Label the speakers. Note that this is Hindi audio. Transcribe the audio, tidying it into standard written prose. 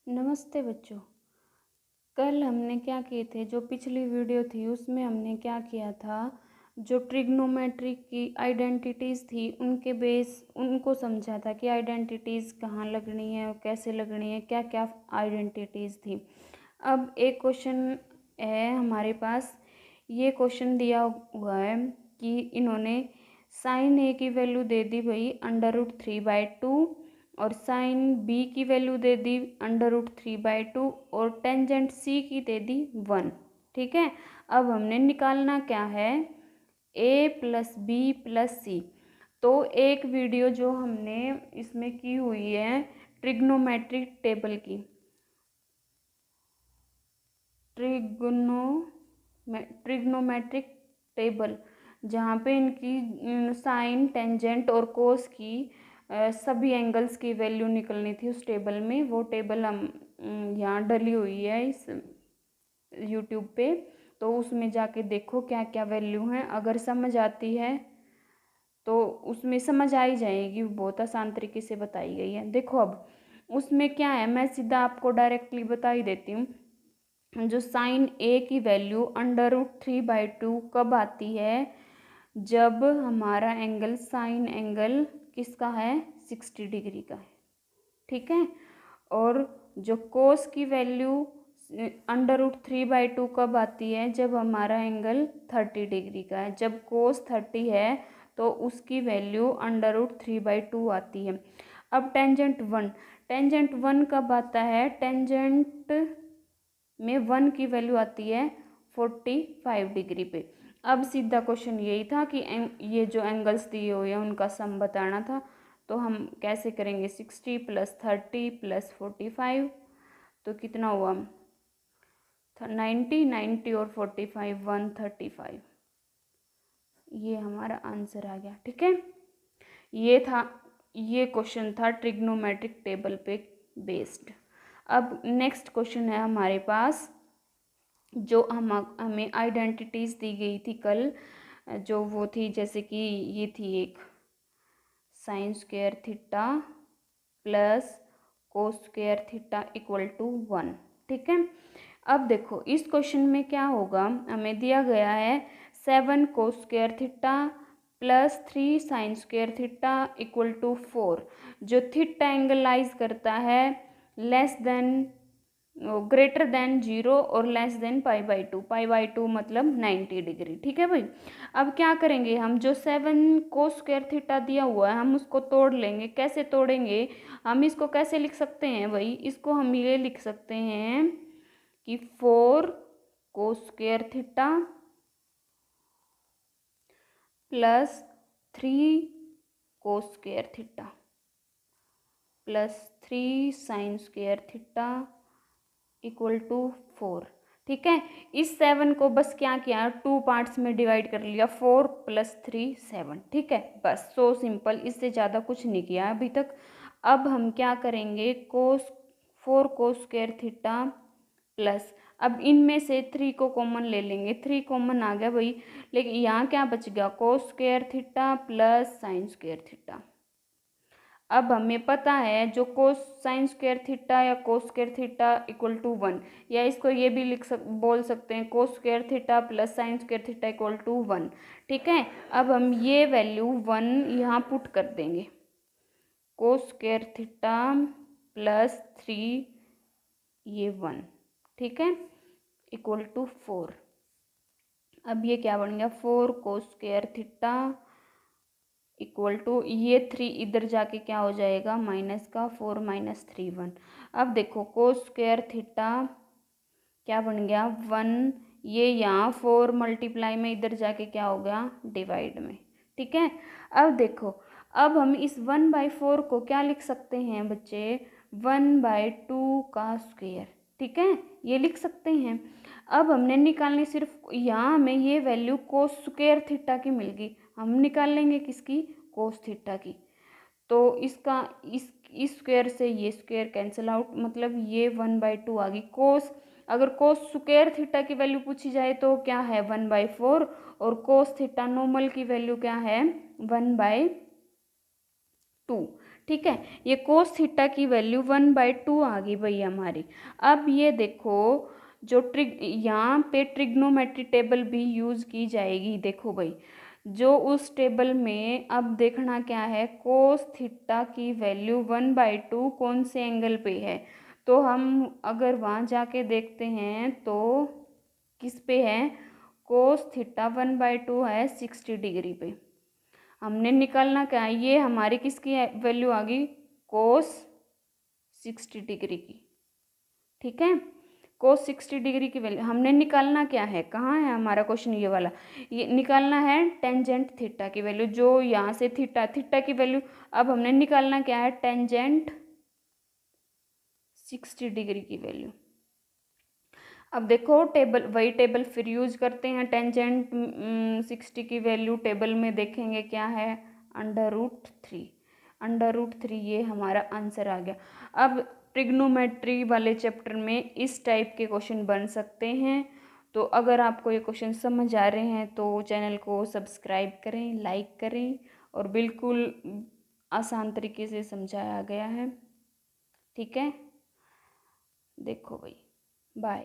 Speaker 1: नमस्ते बच्चों। कल हमने क्या किए थे, जो पिछली वीडियो थी उसमें हमने क्या किया था, जो ट्रिग्नोमेट्री की आइडेंटिटीज़ थी उनके बेस उनको समझा था कि आइडेंटिटीज़ कहाँ लगनी है और कैसे लगनी है, क्या क्या आइडेंटिटीज़ थी। अब एक क्वेश्चन है हमारे पास। ये क्वेश्चन दिया हुआ है कि इन्होंने साइन ए की वैल्यू दे दी भाई √3/2 और साइन बी की वैल्यू दे दी √3/2 और टेंजेंट सी की दे दी 1। ठीक है, अब हमने निकालना क्या है, ए प्लस बी प्लस सी। तो एक वीडियो जो हमने इसमें की हुई है ट्रिग्नोमेट्रिक टेबल की, ट्रिग्नोमेट्रिक टेबल, जहाँ पे इनकी साइन टेंजेंट और कोस की सभी एंगल्स की वैल्यू निकलनी थी उस टेबल में। वो टेबल हम यहाँ डली हुई है इस यूट्यूब पे, तो उसमें जाके देखो क्या क्या वैल्यू हैं। अगर समझ आती है तो उसमें समझ आ ही जाएगी, बहुत आसान तरीके से बताई गई है। देखो अब उसमें क्या है, मैं सीधा आपको डायरेक्टली बता ही देती हूँ। जो साइन ए की वैल्यू √3/2 कब आती है, जब हमारा एंगल साइन एंगल किसका है, 60 डिग्री का है। ठीक है, और जो कोस की वैल्यू √3/2 कब आती है, जब हमारा एंगल 30 डिग्री का है। जब कोस 30 है तो उसकी वैल्यू √3/2 आती है। अब टेंजेंट वन कब आता है, टेंजेंट में 1 की वैल्यू आती है 45 डिग्री पे। अब सीधा क्वेश्चन यही था कि ये जो एंगल्स दिए हुए हैं उनका सम बताना था। तो हम कैसे करेंगे, 60 + 30 + 45, तो कितना हुआ, 90 और 45 135। ये हमारा आंसर आ गया। ठीक है, ये क्वेश्चन था ट्रिग्नोमेट्रिक टेबल पे बेस्ड। अब नेक्स्ट क्वेश्चन है हमारे पास, जो हमें आइडेंटिटीज़ दी गई थी कल, जो वो थी जैसे कि ये थी एक sin² प्लस cos² = 1। ठीक है, अब देखो इस क्वेश्चन में क्या होगा, हमें दिया गया है 7 cos² प्लस 3 sin² = 4। जो थीटा एंगलाइज करता है लेस देन ग्रेटर देन 0 और लेस देन π/2। π/2 मतलब 90 डिग्री। ठीक है भाई, अब क्या करेंगे हम, जो 7 cos² दिया हुआ है हम उसको तोड़ लेंगे। कैसे तोड़ेंगे, हम इसको कैसे लिख सकते हैं भाई, इसको हम ये लिख सकते हैं कि 4 cos² plus 3 cos² plus 3 sin² = 4। ठीक है, इस 7 को बस क्या किया, 2 पार्ट्स में डिवाइड कर लिया, 4 + 3 7। ठीक है, बस सो सिंपल, इससे ज़्यादा कुछ नहीं किया अभी तक। अब हम क्या करेंगे, 4 cos² प्लस, अब इनमें से 3 को कॉमन ले लेंगे, 3 कॉमन आ गया भाई, लेकिन यहाँ क्या बच गया, cos² प्लस sin²। अब हमें पता है जो cos sin² या cos² = 1, या इसको ये भी बोल सकते हैं cos² प्लस sin² = 1। ठीक है, अब हम ये वैल्यू 1 यहाँ पुट कर देंगे, cos² प्लस 3 ये 1। ठीक है, = 4। अब ये क्या बन गया, 4 cos² = ये 3 इधर जाके क्या हो जाएगा, माइनस का 4 - 3 1। अब देखो cos² क्या बन गया 1, ये यहाँ 4 मल्टीप्लाई में इधर जाके क्या हो गया, डिवाइड में। ठीक है, अब देखो, अब हम इस 1/4 को क्या लिख सकते हैं बच्चे, 1/2 का स्क्वायर। ठीक है, ये लिख सकते हैं। अब हमने निकालनी सिर्फ, यहाँ हमें ये वैल्यू cos² की मिल गई, हम निकाल लेंगे किसकी, cos² की। तो इसका इस स्क्वायर से ये स्क्वायर कैंसिल आउट, मतलब ये 1/2 आ गई। अगर cos² की वैल्यू पूछी जाए तो क्या है 1/4, और cos θ नॉर्मल की वैल्यू क्या है 1/2। ठीक है। ये कोस थीटा की वैल्यू 1/2 आ गई भाई हमारी। अब ये देखो जो यहाँ पे ट्रिग्नोमेट्री टेबल भी यूज़ की जाएगी। देखो भाई जो उस टेबल में अब देखना क्या है, कोस थीटा की वैल्यू 1/2 कौन से एंगल पे है। तो हम अगर वहाँ जाके देखते हैं तो किस पे है, कोस थीटा 1/2 है 60 डिग्री पे। हमने निकालना क्या है, ये हमारी किसकी वैल्यू आ गई, कोस 60 डिग्री की। ठीक है, कोस 60 डिग्री की वैल्यू हमने निकालना क्या है, कहाँ है हमारा क्वेश्चन ये वाला, ये निकालना है टेंजेंट थीटा की वैल्यू, जो यहाँ से थीटा थीटा की वैल्यू। अब हमने निकालना क्या है, टेंजेंट 60 डिग्री की वैल्यू। अब देखो टेबल, वही टेबल फिर यूज करते हैं। टेंजेंट 60 की वैल्यू टेबल में देखेंगे क्या है, √3। √3 ये हमारा आंसर आ गया। अब ट्रिग्नोमेट्री वाले चैप्टर में इस टाइप के क्वेश्चन बन सकते हैं। तो अगर आपको ये क्वेश्चन समझ आ रहे हैं तो चैनल को सब्सक्राइब करें, लाइक करें, और बिल्कुल आसान तरीके से समझाया गया है। ठीक है, देखो भाई, बाय।